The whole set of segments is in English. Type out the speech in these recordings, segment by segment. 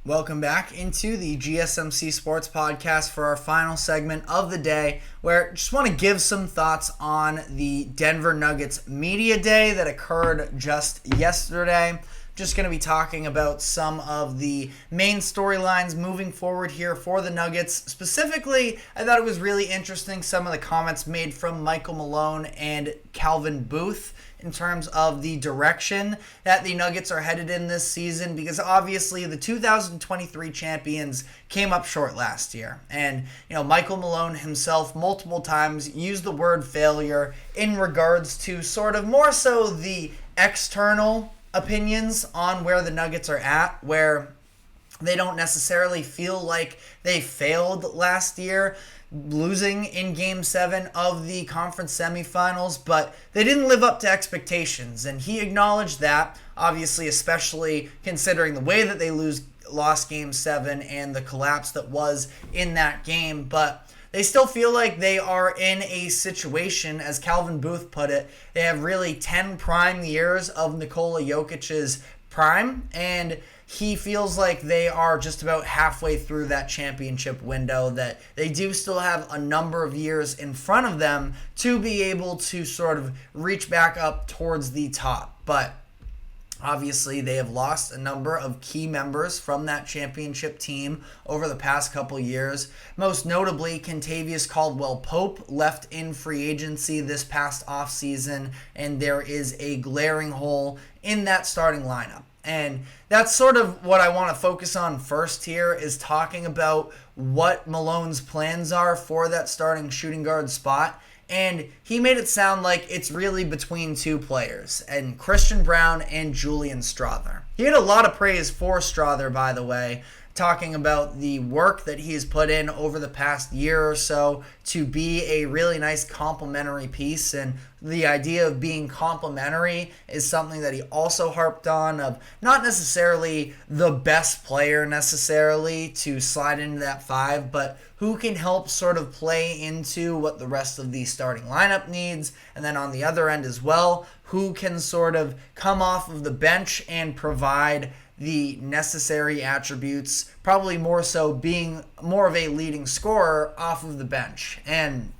Welcome back into the GSMC Sports Podcast for our final segment of the day, where I just want to give some thoughts on the Denver Nuggets Media Day that occurred just yesterday. Just going to be talking about some of the main storylines moving forward here for the Nuggets. Specifically, I thought it was really interesting some of the comments made from Michael Malone and Calvin Booth in terms of the direction that the Nuggets are headed in this season, because obviously the 2023 champions came up short last year. And, Michael Malone himself multiple times used the word failure in regards to sort of more so the external opinions on where the Nuggets are at, where they don't necessarily feel like they failed last year, losing in Game 7 of the conference semifinals, but they didn't live up to expectations, and he acknowledged that, obviously, especially considering the way that they lost Game 7 and the collapse that was in that game, but they still feel like they are in a situation, as Calvin Booth put it, they have really 10 prime years of Nikola Jokic's prime, and he feels like they are just about halfway through that championship window, that they do still have a number of years in front of them to be able to sort of reach back up towards the top. But obviously, they have lost a number of key members from that championship team over the past couple years. Most notably, Kentavious Caldwell-Pope left in free agency this past offseason, and there is a glaring hole in that starting lineup. And that's sort of what I want to focus on first here, is talking about what Malone's plans are for that starting shooting guard spot. And he made it sound like it's really between two players, and Christian Braun and Julian Strawther. He had a lot of praise for Strawther, by the way, talking about the work that he's put in over the past year or so to be a really nice complementary piece. And the idea of being complementary is something that he also harped on, of not necessarily the best player necessarily to slide into that five, but who can help sort of play into what the rest of the starting lineup needs. And then on the other end as well, who can sort of come off of the bench and provide the necessary attributes, probably more so being more of a leading scorer off of the bench. And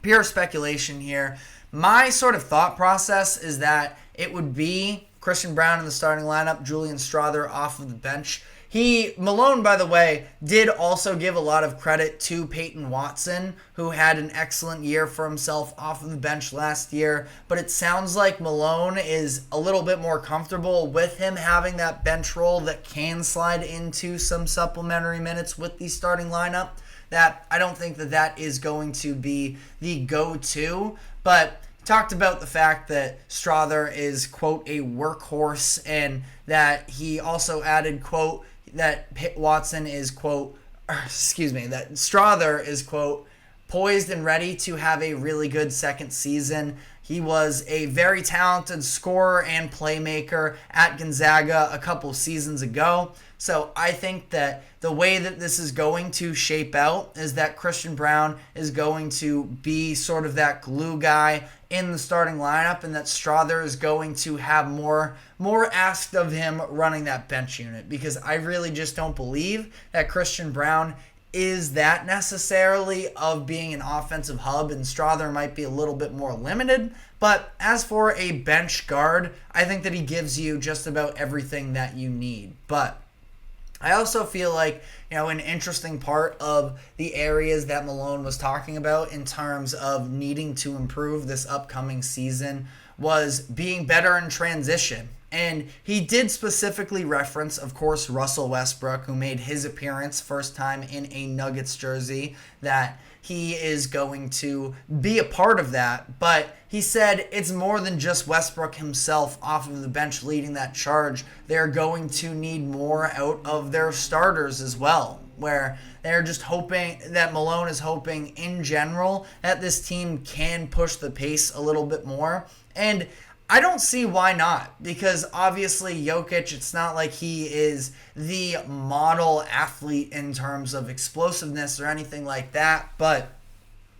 pure speculation here, my sort of thought process is that it would be Christian Braun in the starting lineup, Julian Strawther off of the bench. Malone, by the way, did also give a lot of credit to Peyton Watson, who had an excellent year for himself off of the bench last year, but it sounds like Malone is a little bit more comfortable with him having that bench role that can slide into some supplementary minutes with the starting lineup. That I don't think that is going to be the go-to, but talked about the fact that Strawther is, quote, a workhorse, and that he also added, quote, that Watson is, quote, that Strawther is, quote, poised and ready to have a really good second season. He was a very talented scorer and playmaker at Gonzaga a couple seasons ago. So I think that the way that this is going to shape out is that Christian Braun is going to be sort of that glue guy in the starting lineup, and that Strawther is going to have more asked of him running that bench unit, because I really just don't believe that Christian Braun is that necessarily of being an offensive hub, and Strawther might be a little bit more limited. But as for a bench guard, I think that he gives you just about everything that you need. But I also feel like, an interesting part of the areas that Malone was talking about in terms of needing to improve this upcoming season was being better in transition. And he did specifically reference, of course, Russell Westbrook, who made his appearance first time in a Nuggets jersey, that he is going to be a part of that. But he said it's more than just Westbrook himself off of the bench leading that charge. They're going to need more out of their starters as well, where they're just hoping that Malone is hoping in general that this team can push the pace a little bit more. And I don't see why not, because obviously Jokic, it's not like he is the model athlete in terms of explosiveness or anything like that,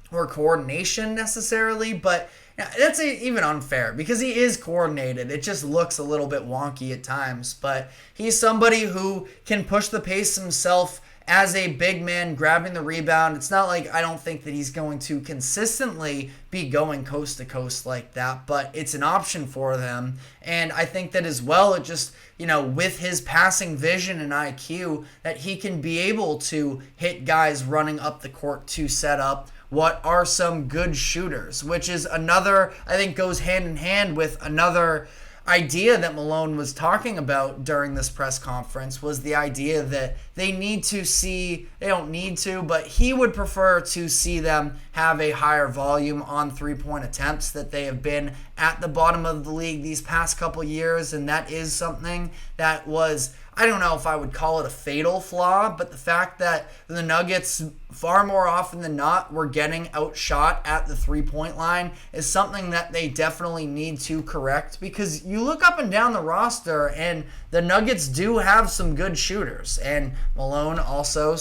or coordination necessarily, but That's even unfair because he is coordinated. It just looks a little bit wonky at times. But he's somebody who can push the pace himself as a big man grabbing the rebound. It's not like I don't think that he's going to consistently be going coast to coast like that, but it's an option for them. And I think that as well, it just, with his passing vision and IQ, that he can be able to hit guys running up the court to set up what are some good shooters, which is another, I think goes hand in hand with another idea that Malone was talking about during this press conference, was the idea that they don't need to, but he would prefer to see them have a higher volume on three-point attempts, that they have been at the bottom of the league these past couple years, and that is something that was, I don't know if I would call it a fatal flaw, but the fact that the Nuggets far more often than not were getting outshot at the three-point line is something that they definitely need to correct, because you look up and down the roster and the Nuggets do have some good shooters, and Malone also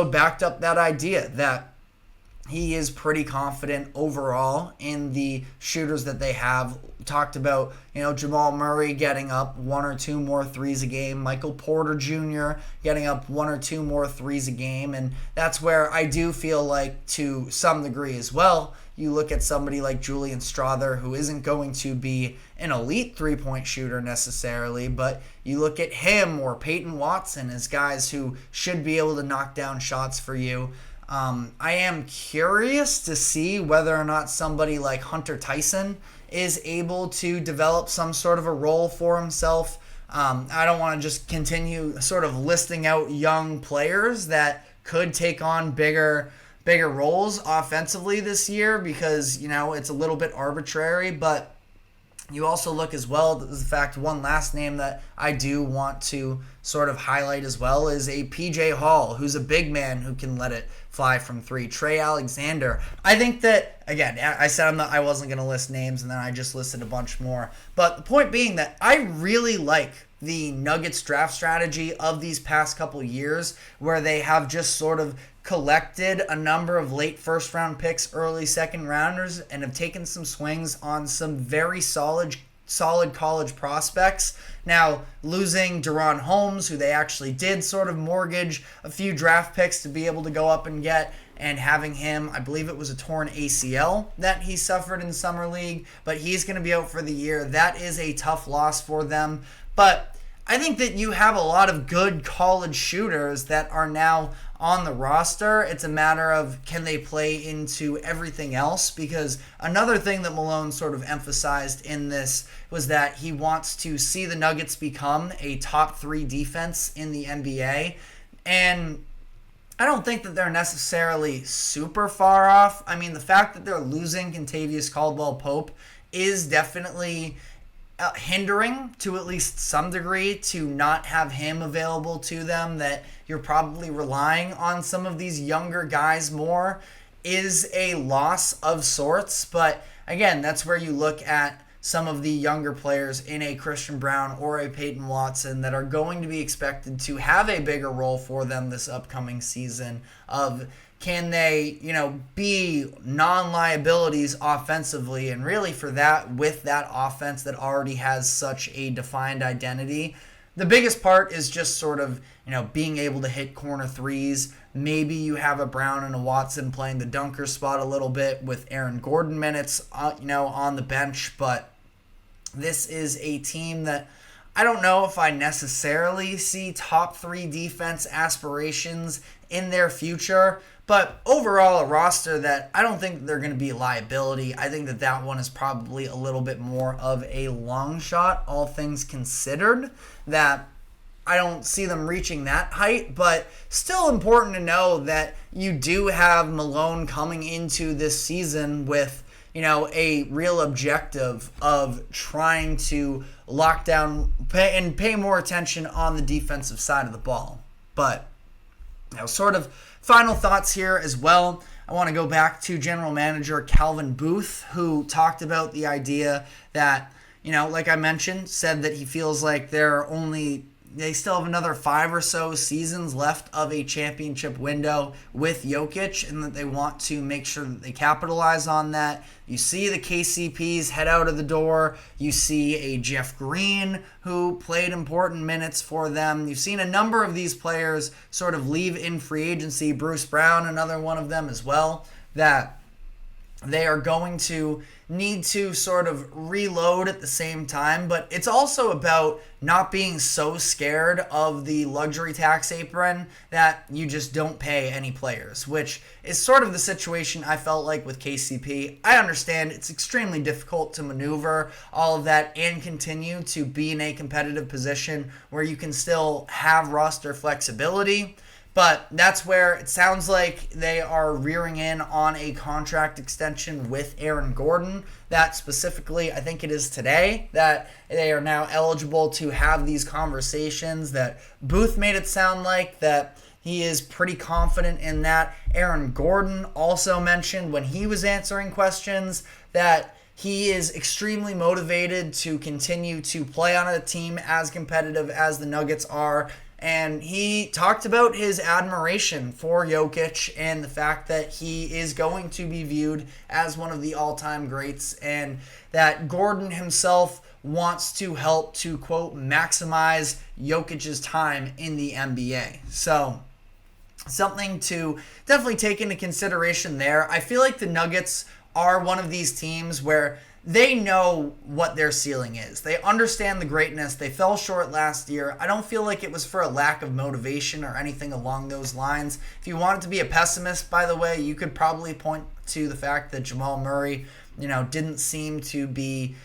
backed up that idea that he is pretty confident overall in the shooters that they have. Talked about, Jamal Murray getting up one or two more threes a game, Michael Porter Jr. getting up one or two more threes a game, and that's where I do feel like to some degree as well, you look at somebody like Julian Strawther, who isn't going to be an elite three-point shooter necessarily, but you look at him or Peyton Watson as guys who should be able to knock down shots for you. I am curious to see whether or not somebody like Hunter Tyson is able to develop some sort of a role for himself. I don't want to just continue sort of listing out young players that could take on bigger roles offensively this year because, it's a little bit arbitrary, but you also look as well, the fact one last name that I do want to sort of highlight as well is a PJ Hall, who's a big man who can let it fly from three. Trey Alexander. I think that, again, I said I wasn't going to list names, and then I just listed a bunch more. But the point being that I really like the Nuggets draft strategy of these past couple years, where they have just sort of collected a number of late first round picks, early second rounders, and have taken some swings on some very solid college prospects. Now, losing Deron Holmes, who they actually did sort of mortgage a few draft picks to be able to go up and get, and having him, I believe it was a torn ACL that he suffered in Summer League, but he's going to be out for the year. That is a tough loss for them. But I think that you have a lot of good college shooters that are now on the roster. It's a matter of, can they play into everything else? Because another thing that Malone sort of emphasized in this was that he wants to see the Nuggets become a top 3 defense in the NBA. And I don't think that they're necessarily super far off. I mean, the fact that they're losing Kentavious Caldwell-Pope is definitely hindering to at least some degree to not have him available to them, that you're probably relying on some of these younger guys more is a loss of sorts. But again, that's where you look at some of the younger players in a Christian Brown or a Peyton Watson that are going to be expected to have a bigger role for them this upcoming season of, can they, be non-liabilities offensively? And really for that, with that offense that already has such a defined identity, the biggest part is just sort of, being able to hit corner threes. Maybe you have a Brown and a Watson playing the dunker spot a little bit with Aaron Gordon minutes, on the bench. But this is a team that I don't know if I necessarily see top 3 defense aspirations in their future, but overall a roster that I don't think they're going to be a liability. I think that one is probably a little bit more of a long shot, all things considered, that I don't see them reaching that height, but still important to know that you do have Malone coming into this season with, a real objective of trying to lock down and pay more attention on the defensive side of the ball. But, sort of final thoughts here as well. I want to go back to General Manager Calvin Booth, who talked about the idea that, like I mentioned, said that he feels like there are only they still have another 5 or so seasons left of a championship window with Jokic, and that they want to make sure that they capitalize on that. You see the KCPs head out of the door. You see a Jeff Green who played important minutes for them. You've seen a number of these players sort of leave in free agency. Bruce Brown, another one of them as well, that they are going to need to sort of reload at the same time. But it's also about not being so scared of the luxury tax apron that you just don't pay any players, which is sort of the situation I felt like with KCP. I understand it's extremely difficult to maneuver all of that and continue to be in a competitive position where you can still have roster flexibility. But that's where it sounds like they are rearing in on a contract extension with Aaron Gordon. That specifically, I think it is today, that they are now eligible to have these conversations. That Booth made it sound like that he is pretty confident in that. Aaron Gordon also mentioned when he was answering questions that he is extremely motivated to continue to play on a team as competitive as the Nuggets are. And he talked about his admiration for Jokic and the fact that he is going to be viewed as one of the all-time greats, and that Gordon himself wants to help to, quote, maximize Jokic's time in the NBA. So something to definitely take into consideration there. I feel like the Nuggets are one of these teams where they know what their ceiling is. They understand the greatness. They fell short last year. I don't feel like it was for a lack of motivation or anything along those lines. If you wanted to be a pessimist, by the way, you could probably point to the fact that Jamal Murray, didn't seem to be,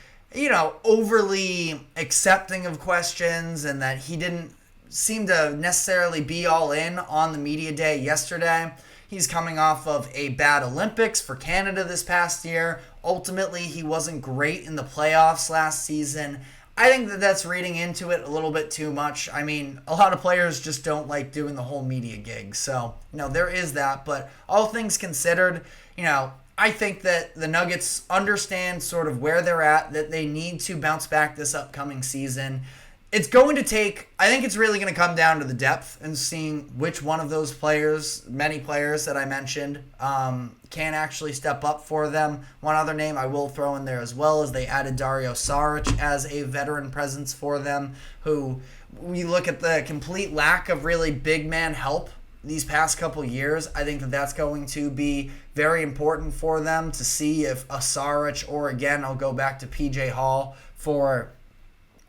overly accepting of questions, and that he didn't seem to necessarily be all in on the media day yesterday. He's coming off of a bad Olympics for Canada this past year. Ultimately, he wasn't great in the playoffs last season. I think that that's reading into it a little bit too much. I mean, a lot of players just don't like doing the whole media gig. So, there is that. But all things considered, I think that the Nuggets understand sort of where they're at, that they need to bounce back this upcoming season. It's going to take, I think it's really going to come down to the depth and seeing which one of those players, many players that I mentioned, can actually step up for them. One other name I will throw in there as well is they added Dario Saric as a veteran presence for them, who we look at the complete lack of really big man help these past couple years. I think that that's going to be very important for them to see if a Saric, or again, I'll go back to PJ Hall for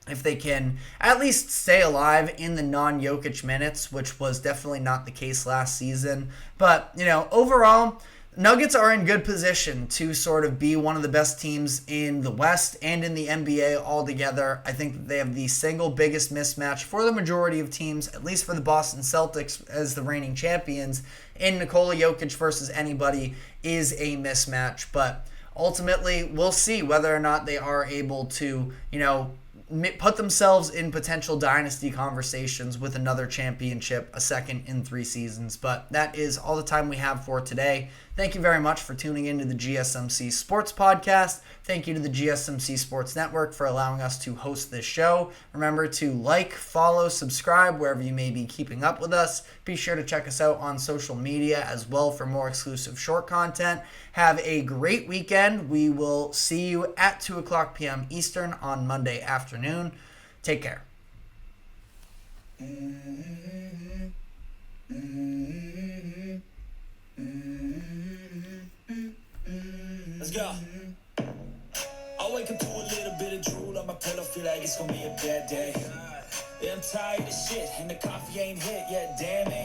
if they can at least stay alive in the non-Jokic minutes, which was definitely not the case last season. But, overall, Nuggets are in good position to sort of be one of the best teams in the West and in the NBA altogether. I think that they have the single biggest mismatch for the majority of teams, at least for the Boston Celtics as the reigning champions, in Nikola Jokic versus anybody is a mismatch. But ultimately, we'll see whether or not they are able to, put themselves in potential dynasty conversations with another championship, a second in 3 seasons. But that is all the time we have for today. Thank you very much for tuning into the GSMC Sports Podcast. Thank you to the GSMC Sports Network for allowing us to host this show. Remember to like, follow, subscribe wherever you may be keeping up with us. Be sure to check us out on social media as well for more exclusive short content. Have a great weekend. We will see you at 2 o'clock p.m. Eastern on Monday afternoon. Take care. Let's go. I wake up to a little bit of drool on my pillow, feel like it's gonna be a bad day. Yeah, I'm tired of shit, and the coffee ain't hit yet, damn it.